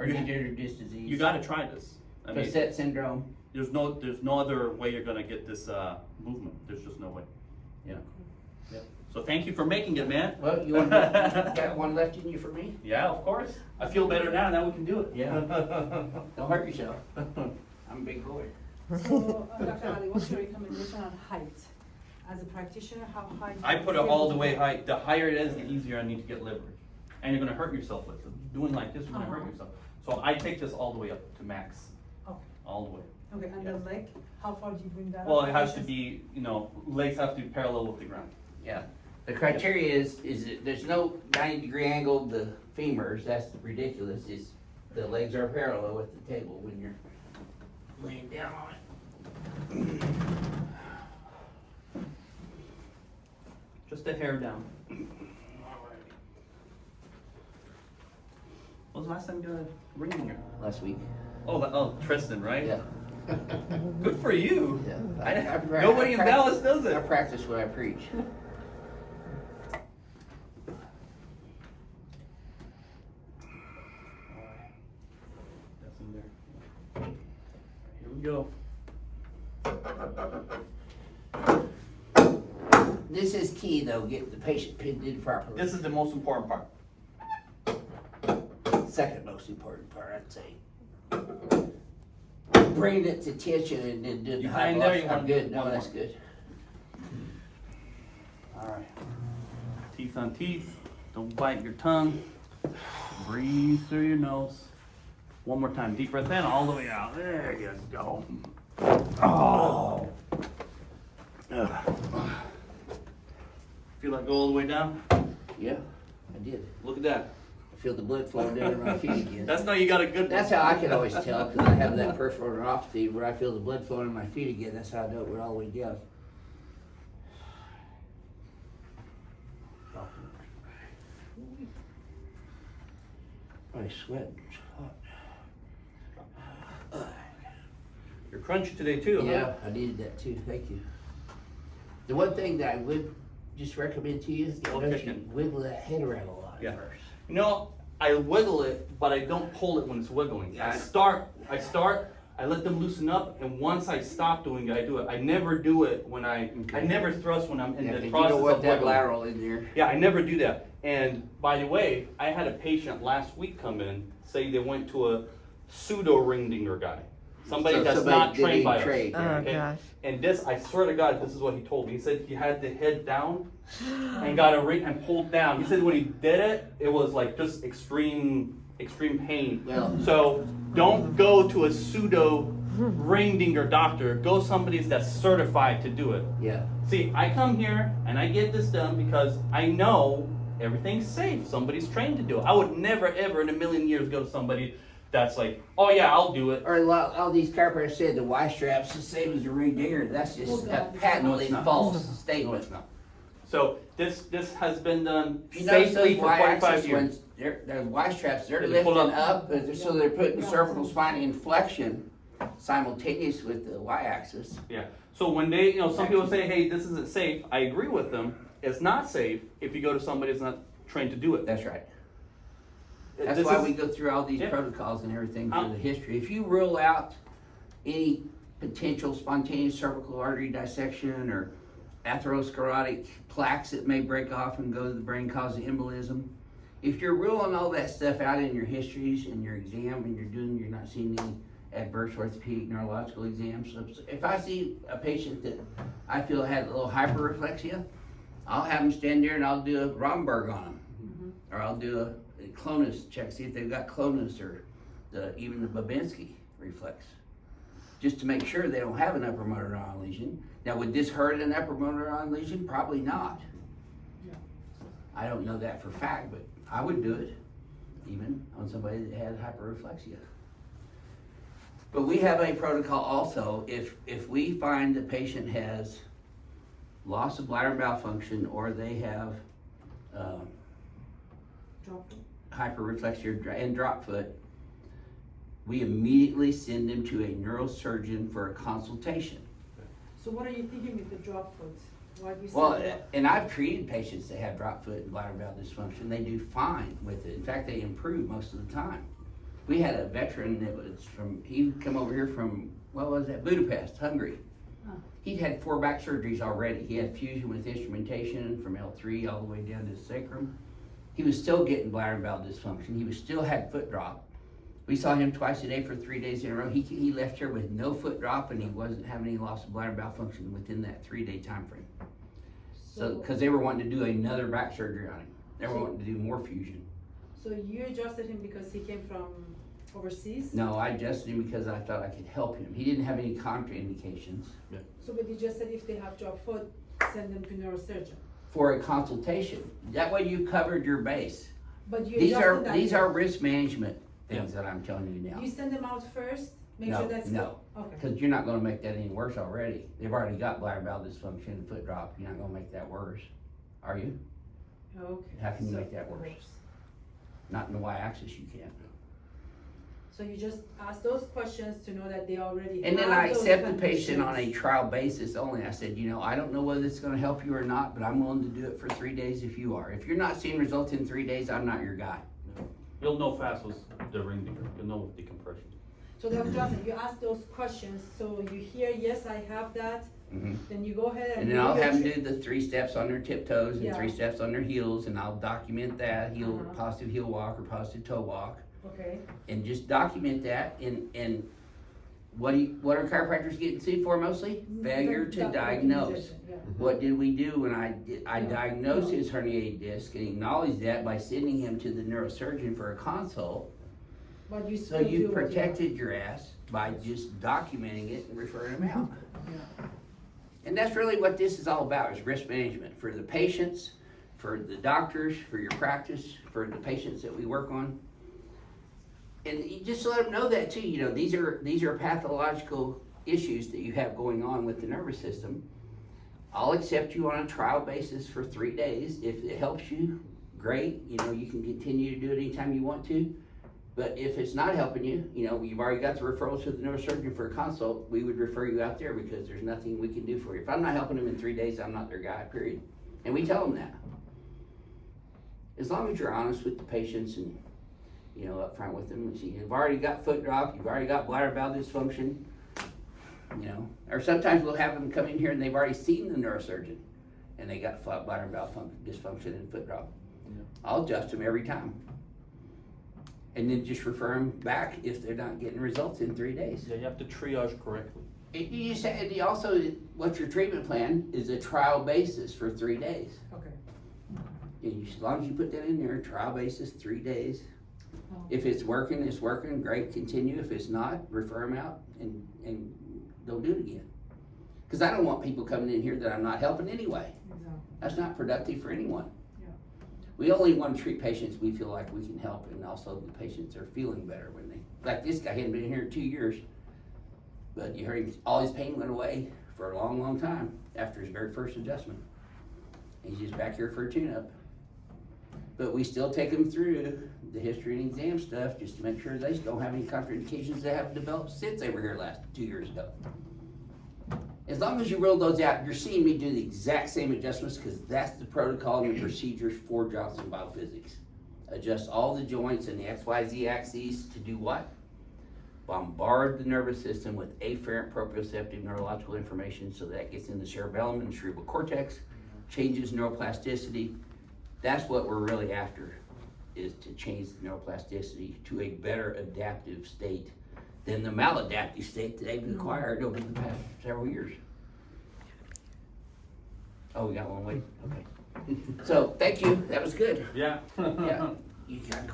or degenerative disc disease. You got to try this. I mean, Facet syndrome. there's no other way you're gonna get this movement. There's just no way. Yeah. Yep. So thank you for making it, man. Well, you got one left in you for me? Yeah, of course. I feel better now. Now we can do it. Yeah. Don't hurt yourself. I'm a big boy. So, Dr. Ali, what's your recommendation on height? As a practitioner, how high? I put it all the way high. The higher it is, the easier I need to get leverage. And you're gonna hurt yourself with it. Doing like this, you're gonna hurt yourself. So I take this all the way up to max. Okay. All the way. Okay, and the leg, how far do you bring that up? Well, it has to be, legs have to be parallel with the ground. Yeah. The criteria is that there's no 90-degree angle of the femurs. That's ridiculous. Is the legs are parallel with the table when you're laying down on it. Just a hair down. When was the last time you got a ring in your? Last week. Oh, Tristan, right? Yeah. Good for you. Yeah. Nobody in Dallas does I it. practice what I preach. That's in there. Here we go. This is key though, get the patient pinned in properly. This is the most important part. Second most important part, I'd say. Bring it to tension and then do the You high find there, blocks. you I'm want good. one No, that's more. good. All right. Teeth on teeth. Don't bite your tongue. Breathe through your nose. One more time. Deep breath in, all the way out. There you go. Oh. Feel like go all the way down? Yeah, I did. Look at that. I feel the blood flowing down to my feet again. That's how you got a good. That's how I can always tell, because I have that peripheral neuropathy where I feel the blood flowing in my feet again. That's how I know it went all the way down. I sweat. It's hot. You're crunchy today too, huh? Yeah, I needed that too. Thank you. The one thing that I would just recommend to you is Go that you kicking. wiggle that head around a lot Yeah. first. I wiggle it, but I don't pull it when it's wiggling. Yeah. I let them loosen up, and once I stop doing it, I do it. I never do it when I Okay. never thrust when I'm in Yeah, the 'cause you process don't want of that wiggling. lateral in there. Yeah, I never do that. And by the way, I had a patient last week come in, say they went to a pseudo ring dinger guy. Somebody So that's somebody not that trained ain't by us. trained, Oh Okay? gosh. And this, I swear to God, this is what he told me. He said he had the head down and got a ring and pulled down. He said when he did it, it was like just extreme pain. Well, So don't go to a pseudo ring dinger doctor. Go somebody that's certified to do it. yeah. See, I come here and I get this done because I know everything's safe. Somebody's trained to do it. I would never, ever in a million years go to somebody that's like, oh yeah, I'll do it. Or a lot, all these chiropractors said the Y strap's the same as a ring dinger. That's just a patently No, it's not. false No, statement. it's not. So this has been done If you notice safely those for 25 Y-axis years. ones, they're Y straps, they're Yeah, they pull lifting up. up, but so they're putting cervical spine in flexion simultaneous with the Y-axis. Yeah. So when they, some people say, hey, this isn't safe. I agree with them. It's not safe if you go to somebody that's not trained to do it. That's right. That's This why is- we go through all these Yeah. protocols and everything for Um, the history. If you rule out any potential spontaneous cervical artery dissection or atherosclerotic plaques that may break off and go to the brain, causing embolism, if you're ruling all that stuff out in your histories and your exam and you're not seeing any adverse orthopedic neurological exams. So if I see a patient that I feel had a little hyperreflexia, I'll have them stand there and I'll do a Romberg on them. Or I'll do a clonus check, see if they've got clonus or even the Babinski reflex. Just to make sure they don't have an upper motor neuron lesion. Now, would this hurt an upper motor neuron lesion? Probably not. Yeah. I don't know that for fact, but I would do it, even on somebody that had hyperreflexia. But we have a protocol also, if we find the patient has loss of bladder and bowel function, or they have Drop it. hyperreflexia and drop foot, we immediately send them to a neurosurgeon for a consultation. So what are you thinking with the drop foot? Why do you say Well, that? and I've treated patients that have drop foot and bladder valve dysfunction. They do fine with it. In fact, they improve most of the time. We had a veteran that was he'd come over here from, what was that, Budapest, Hungary. Huh. He'd had 4 back surgeries already. He had fusion with instrumentation from L3 all the way down to the sacrum. He was still getting bladder and bowel dysfunction. He was still had foot drop. We saw him twice a day for 3 days in a row. He left here with no foot drop, and he wasn't having any loss of bladder and bowel function within that 3-day time frame. So, because they were wanting to do another back surgery on him. They were wanting to do more fusion. So you adjusted him because he came from overseas? No, I adjusted him because I thought I could help him. He didn't have any contraindications. So but you just said if they have dropped foot, send them to neurosurgeon. For a consultation. That way you covered your base. But you These adjusted that. are risk management things that I'm telling you now. You send them out first, make No, sure that's no. good? Okay. Because you're not gonna make that any worse already. They've already got bladder bowel dysfunction and foot drop. You're not gonna make that worse. Are you? Okay. How can you So- make that worse? Not in the y-axis, you can't. So you just ask those questions to know that they already And then have I those accept the patient on a conditions. trial basis only. I said, I don't know whether it's gonna help you or not, but I'm willing to do it for 3 days if you are. If you're not seeing results in 3 days, I'm not your guy. You'll know fast with the ring, you'll know with decompression. So Dr. Johnson, you ask those questions, so you hear, yes, I have that, Mhm. then you go ahead and. And then do I'll your have them tre- do the 3 steps on their tiptoes and Yeah. 3 steps on their heels, and I'll document that, Uh-huh. positive heel walk or positive toe walk. Okay, And just document that, and what are chiropractors getting sued for mostly? Failure to diagnose. documentation, yeah. What did we do when I Yeah. diagnosed his herniated disc and acknowledged that by sending him to the neurosurgeon for a consult? But you So still do you what protected your ass by just documenting it and referring him out. Yeah. And that's really what this is all about, is risk management for the patients, for the doctors, for your practice, for the patients that we work on. And you just let them know that too, these are pathological issues that you have going on with the nervous system. I'll accept you on a trial basis for 3 days. If it helps you, great, you can continue to do it anytime you want to. But if it's not helping you, you've already got the referrals to the neurosurgeon for a consult, we would refer you out there because there's nothing we can do for you. If I'm not helping them in 3 days, I'm not their guy, period. And we tell them that. As long as you're honest with the patients and, up front with them, you've already got foot drop, you've already got bladder bowel dysfunction, or sometimes we'll have them come in here and they've already seen the neurosurgeon and they got bladder bowel dysfunction and foot drop. Yeah. I'll adjust them every time. And then just refer them back if they're not getting results in 3 days. Yeah, you have to triage correctly. You said, and also, what's your treatment plan is a trial basis for 3 days. Okay. And as long as you put that in there, trial basis, 3 days. Oh. If it's working, great, continue. If it's not, refer them out and they'll do it again. Because I don't want people coming in here that I'm not helping anyway. Exactly. That's not productive for anyone. Yeah. We only want to treat patients we feel like we can help, and also the patients are feeling better when like this guy hadn't been here 2 years, but you heard all his pain went away for a long, long time after his very first adjustment. He's just back here for a tune-up. But we still take them through the history and exam stuff just to make sure they don't have any contraindications that have developed since they were here 2 years ago. As long as you roll those out, you're seeing me do the exact same adjustments because that's the protocol and the procedures for Johnson Biophysics. Adjust all the joints and the XYZ axes to do what? Bombard the nervous system with afferent proprioceptive neurological information so that gets in the cerebellum and the cerebral cortex, changes neuroplasticity. That's what we're really after, is to change the neuroplasticity to a better adaptive state than the maladaptive state that they've acquired over the past several years. Oh, we got one wait, okay. So, thank you, that was good. Yeah. Yeah, you got